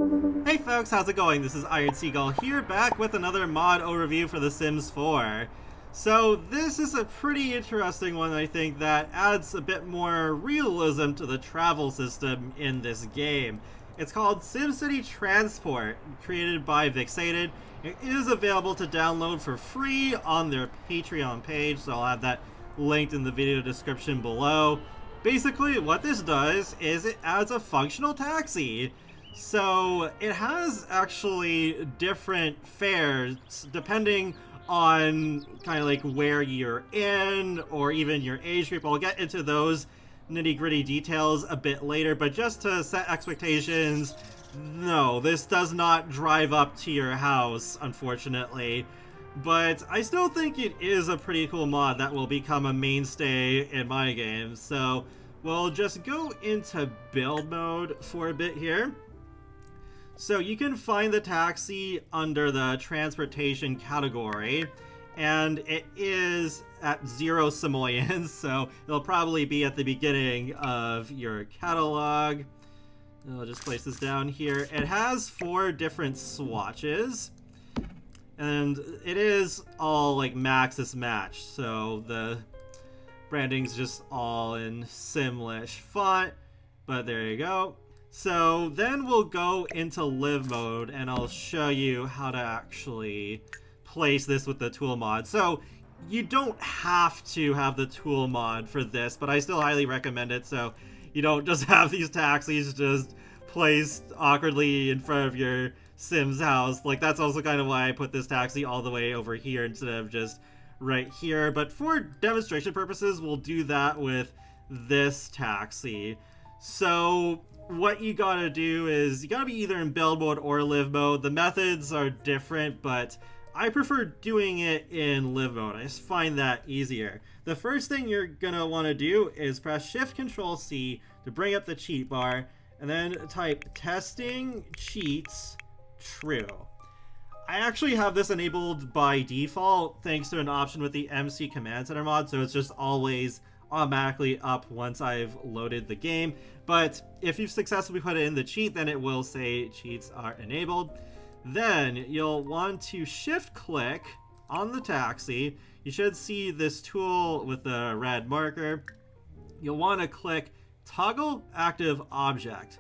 Hey folks, how's it going? This is Iron Seagull here, back with another mod overview for The Sims 4. So this is a pretty interesting one, I think, that adds a bit more realism to the travel system in this game. It's called SimCity Transport, created by Vixated. It is available to download for free on their Patreon page, so I'll have that linked in the video description below. Basically, what this does is it adds a functional taxi. So it has actually different fares depending on kind of like where you're in or even your age group. I'll get into those nitty-gritty details a bit later, but just to set expectations, no, this does not drive up to your house, unfortunately. But I still think it is a pretty cool mod that will become a mainstay in my game. So we'll just go into build mode for a bit here. So you can find the taxi under the transportation category, and it is at 0 simoleons, so it'll probably be at the beginning of your catalog. I'll just place this down here. It has 4 different swatches, and it is all like Maxis match, so the branding's just all in Simlish font, but there you go. So then we'll go into live mode and I'll show you how to actually place this with the tool mod. So you don't have to have the tool mod for this, but I still highly recommend it, so you don't just have these taxis just placed awkwardly in front of your Sim's house. Like, that's also kind of why I put this taxi all the way over here instead of just right here. But for demonstration purposes, we'll do that with this taxi. So what you gotta do is you gotta be either in build mode or live mode. The methods are different, but I prefer doing it in live mode. I just find that easier. The first thing you're gonna want to do is press Shift Control C to bring up the cheat bar, and then type testing cheats true. I actually have this enabled by default thanks to an option with the MC Command Center mod, so it's just always automatically up once I've loaded the game. But if you've successfully put it in the cheat, then it will say cheats are enabled. Then you'll want to shift click on the taxi. You should see this tool with the red marker. You'll want to click toggle active object.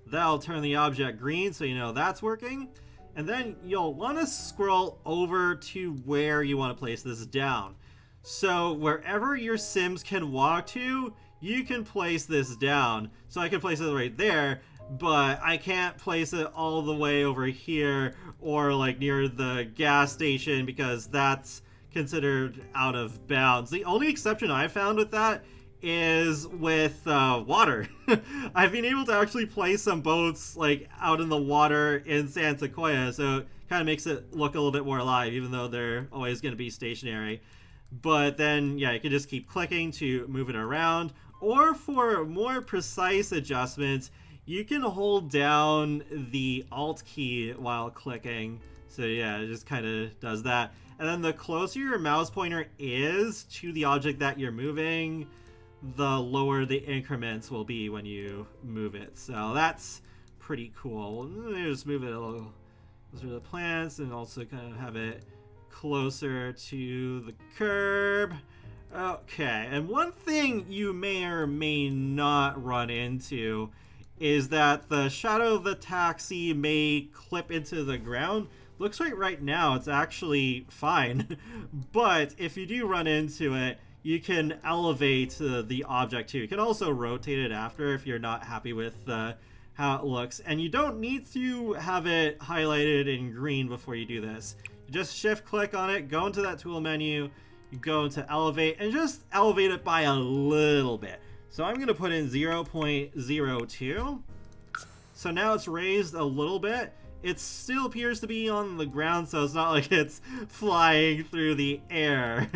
That'll turn the object green, so you know that's working. And then you'll want to scroll over to where you want to place this down. So wherever your Sims can walk to, you can place this down. So I can place it right there, but I can't place it all the way over here or like near the gas station because that's considered out of bounds. The only exception I found with that is with water. I've been able to actually place some boats like out in the water in San Sequoia, so it kind of makes it look a little bit more alive, even though they're always going to be stationary. But then, yeah, you can just keep clicking to move it around. Or for more precise adjustments, you can hold down the Alt key while clicking. So yeah, it just kind of does that. And then the closer your mouse pointer is to the object that you're moving, the lower the increments will be when you move it. So that's pretty cool. Let me just move it a little closer to the plants and also kind of have it closer to the curb. Okay, and one thing you may or may not run into is that the shadow of the taxi may clip into the ground. Looks like right now it's actually fine, but if you do run into it, you can elevate the object too. You can also rotate it after if you're not happy with how it looks, and you don't need to have it highlighted in green before you do this. You just shift click on it, go into that tool menu, you go into elevate, and just elevate it by a little bit. So I'm going to put in 0.02. So now it's raised a little bit. It still appears to be on the ground, so it's not like it's flying through the air.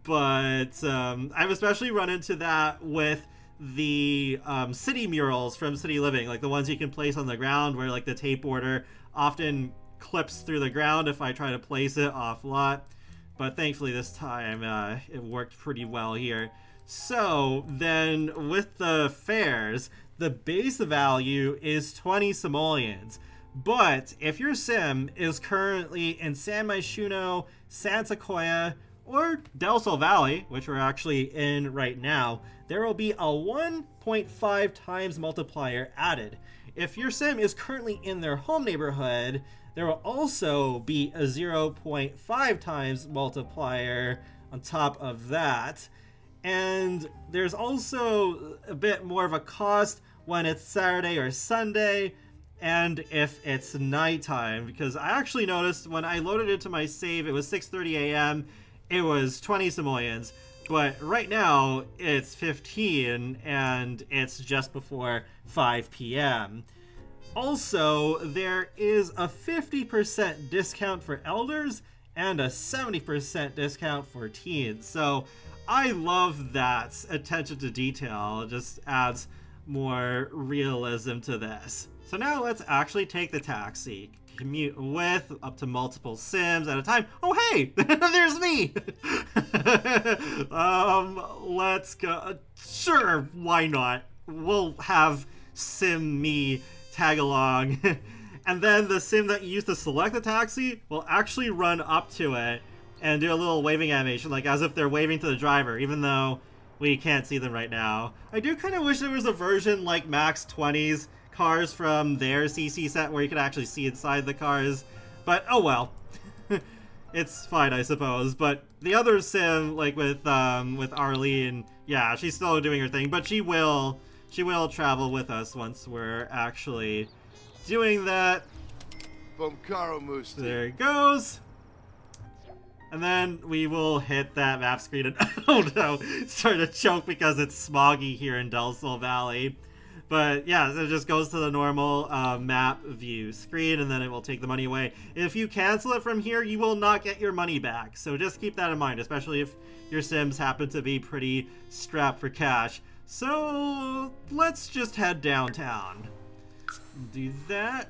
But I've especially run into that with the city murals from City Living, like the ones you can place on the ground where like the tape border often clips through the ground if I try to place it off lot. But thankfully this time it worked pretty well here. So then with the fares, the base value is 20 simoleons, But if your sim is currently in San Myshuno, San Sequoia, or Del Sol Valley, which we're actually in right now, there will be a 1.5 times multiplier added. If your sim is currently in their home neighborhood, there will also be a 0.5 times multiplier on top of that. And there's also a bit more of a cost when it's Saturday or Sunday, and if it's nighttime, because I actually noticed when I loaded it to my save, it was 6:30 a.m., it was 20 simoleons, but right now it's 15, and it's just before 5 p.m. Also, there is a 50% discount for elders and a 70% discount for teens, so I love that attention to detail. It just adds more realism to this. So now let's actually take the taxi. Commute with up to multiple sims at a time. Oh hey, there's me. Let's go. Sure, why not? We'll have sim me tag along. And then the sim that you used to select the taxi will actually run up to it and do a little waving animation, like as if they're waving to the driver, even though we can't see them right now. I do kind of wish there was a version like Max 20's cars from their CC set where you could actually see inside the cars, but oh well. It's fine, I suppose. But the other sim, like with Arlene, yeah, she's still doing her thing, but she will travel with us once we're actually doing that. There it goes. And then we will hit that map screen and oh no, start to choke because it's smoggy here in Del Sol Valley. But yeah, so it just goes to the normal map view screen, and then it will take the money away. If you cancel it from here, you will not get your money back. So just keep that in mind, especially if your sims happen to be pretty strapped for cash. So let's just head downtown. Do that.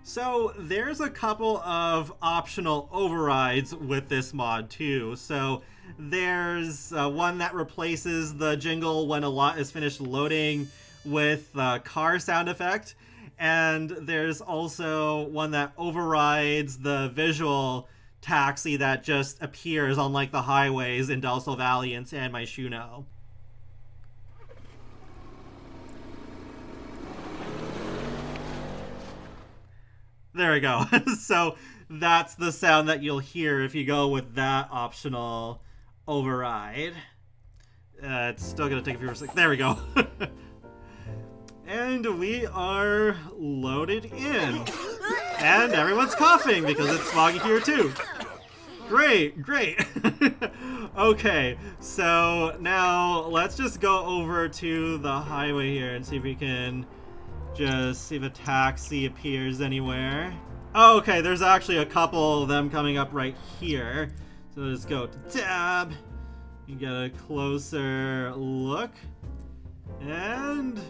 So there's a couple of optional overrides with this mod too. So there's one that replaces the jingle when a lot is finished loading with the car sound effect. And there's also one that overrides the visual taxi that just appears on like the highways in Del Sol Valley and San Myshuno. There we go. So that's the sound that you'll hear if you go with that optional override. It's still gonna take a few seconds. There we go. And we are loaded in. And everyone's coughing because it's smoggy here too. Great, great. Okay, so now let's just go over to the highway here and see if we can just see if a taxi appears anywhere. Oh, okay, there's actually a couple of them coming up right here. So let's go to tab. You get a closer look. And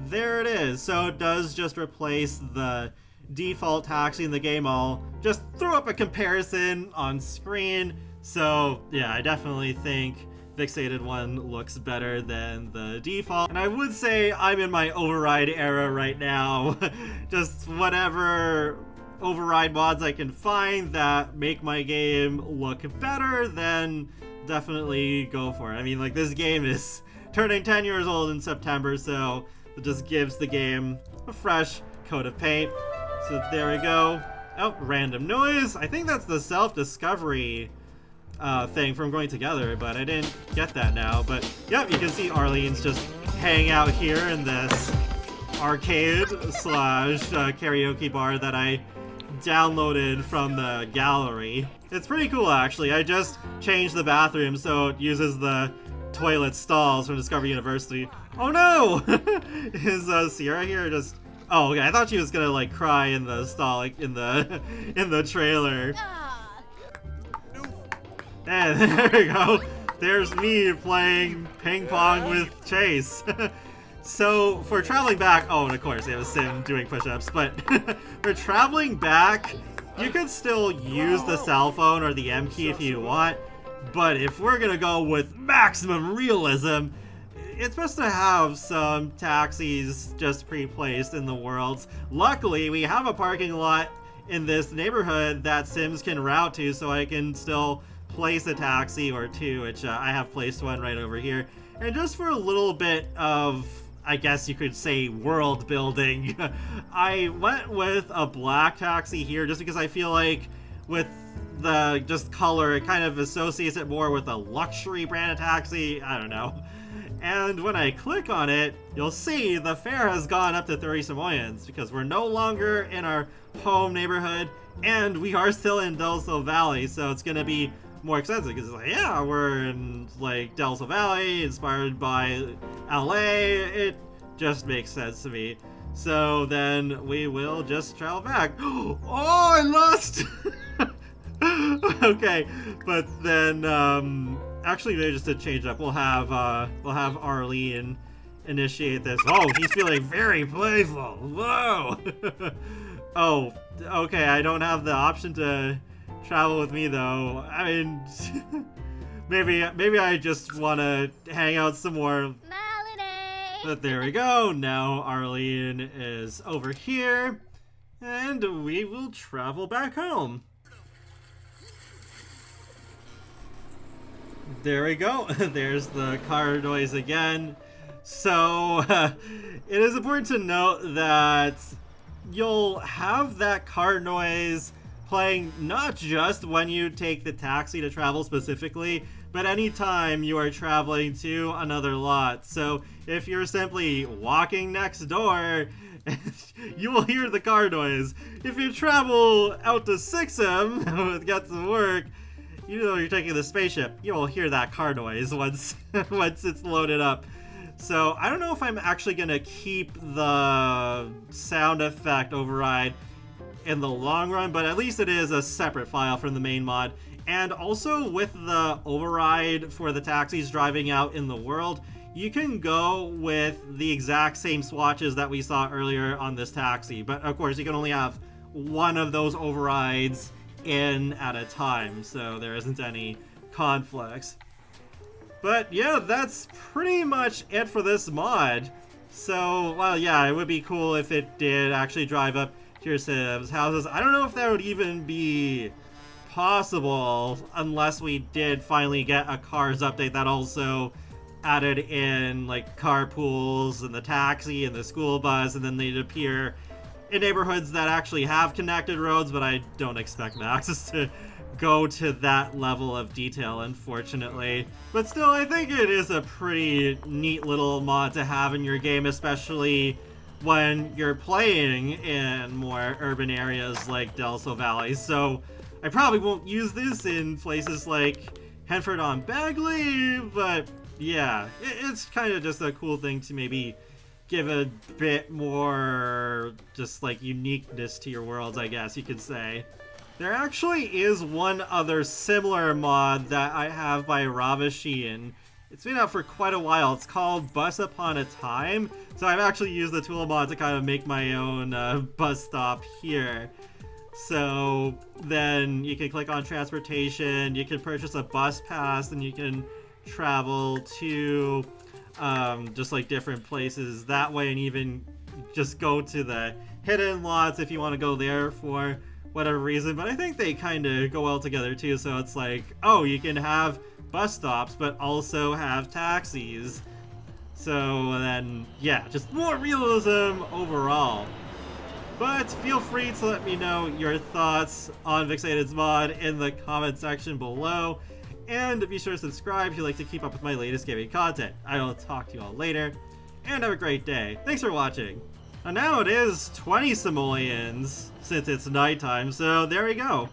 there it is. So it does just replace the default taxi in the game. I'll just throw up a comparison on screen. So yeah, I definitely think Fixated one looks better than the default. And I would say I'm in my override era right now. Just whatever override mods I can find that make my game look better, then definitely go for it. I mean, like, this game is turning 10 years old in September, so it just gives the game a fresh coat of paint. So there we go. Oh, random noise. I think that's the self-discovery thing from Going Together, but I didn't get that now. But yep, you can see Arlene's just hanging out here in this arcade slash karaoke bar that I downloaded from the gallery. It's pretty cool, actually. I just changed the bathroom so it uses the toilet stalls from Discovery University. Oh no! Is Sierra here just... Oh, okay, I thought she was gonna like cry in the stall, like in the trailer. And there we go. There's me playing ping pong with Chase. So for traveling back, oh, and of course they have a sim doing push-ups, but for traveling back, you could still use the cell phone or the M key if you want. But if we're gonna go with maximum realism, it's supposed to have some taxis just pre-placed in the worlds. Luckily, we have a parking lot in this neighborhood that Sims can route to, so I can still place a taxi or two, which I have placed one right over here. And just for a little bit of, I guess you could say, world building, I went with a black taxi here just because I feel like with the just color, it kind of associates it more with a luxury brand of taxi. I don't know. And when I click on it, you'll see the fare has gone up to 30 simoleons because we're no longer in our home neighborhood and we are still in Deluxe Valley, so it's gonna be more expensive because it's like, yeah, we're in like Deluxe Valley, inspired by LA. It just makes sense to me. So then we will just travel back. Oh, I lost! Okay, but then actually maybe just to change up, we'll have Arlene initiate this. Oh, he's feeling very playful. Whoa. Oh, okay, I don't have the option to travel with me though. I mean, maybe I just want to hang out some more. But there we go. Now Arlene is over here, and we will travel back home. There we go. There's the car noise again. So it is important to note that you'll have that car noise playing not just when you take the taxi to travel specifically, but anytime you are traveling to another lot. So if you're simply walking next door, you will hear the car noise. If you travel out to Sixham to get to work, you know you're taking the spaceship, you will hear that car noise once it's loaded up. So I don't know if I'm actually gonna keep the sound effect override in the long run, but at least it is a separate file from the main mod. And also with the override for the taxis driving out in the world, you can go with the exact same swatches that we saw earlier on this taxi. But of course, you can only have one of those overrides in at a time, so there isn't any conflicts. But yeah, that's pretty much it for this mod. So, well, yeah, it would be cool if it did actually drive up to your Sims' houses. I don't know if that would even be possible unless we did finally get a Cars update that also added in like carpools and the taxi and the school bus, and then they'd appear in neighborhoods that actually have connected roads, but I don't expect Maxis to go to that level of detail, unfortunately. But still, I think it is a pretty neat little mod to have in your game, especially when you're playing in more urban areas like Deluxe Valley. So I probably won't use this in places like Henford-on-Bagley, but yeah, it's kind of just a cool thing to maybe give a bit more just like uniqueness to your worlds, I guess you could say. There actually is one other similar mod that I have by Ravashian. It's been out for quite a while. It's called Bus Upon a Time. So I've actually used the tool mod to kind of make my own bus stop here. So then you can click on transportation, you can purchase a bus pass, and you can travel to just like different places that way, and even just go to the hidden lots if you want to go there for whatever reason. But I think they kind of go well together too, so it's like, oh, you can have bus stops but also have taxis. So then, yeah, just more realism overall. But feel free to let me know your thoughts on Vixated's mod in the comment section below. And be sure to subscribe if you'd like to keep up with my latest gaming content. I will talk to you all later, and have a great day. Thanks for watching. And now it is 20 simoleons, since it's nighttime, so there we go.